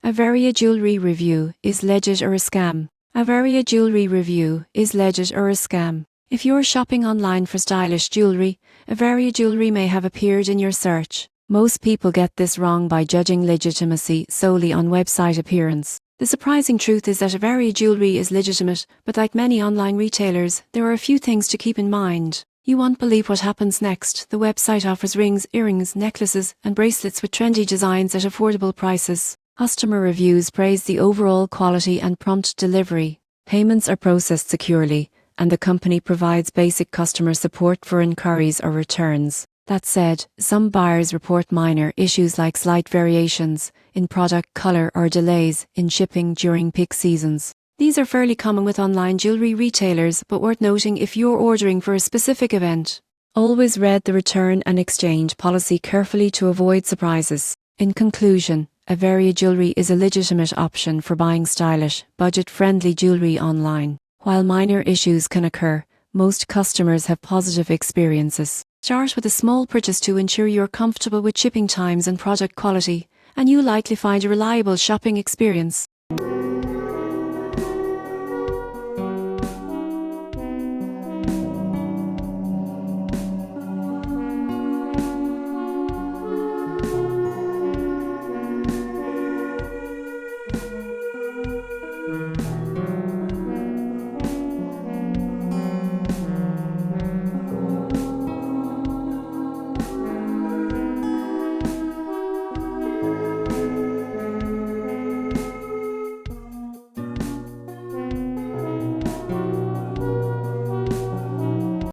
Avaria jewelry review, is legit or a scam? Avaria jewelry review, is legit or a scam? If you're shopping online for stylish jewelry, Avaria jewelry may have appeared in your search. Most people get this wrong by judging legitimacy solely on website appearance. The surprising truth is that Avaria jewelry is legitimate, but like many online retailers, there are a few things to keep in mind. You won't believe what happens next. The website offers rings, earrings, necklaces, and bracelets with trendy designs at affordable prices. Customer reviews praise the overall quality and prompt delivery. Payments are processed securely, and the company provides basic customer support for inquiries or returns. That said, some buyers report minor issues like slight variations in product color or delays in shipping during peak seasons. These are fairly common with online jewelry retailers, but worth noting if you're ordering for a specific event. Always read the return and exchange policy carefully to avoid surprises. In conclusion, Avaria jewelry is a legitimate option for buying stylish, budget-friendly jewelry online. While minor issues can occur, most customers have positive experiences. Start with a small purchase to ensure you're comfortable with shipping times and product quality, and you'll likely find a reliable shopping experience.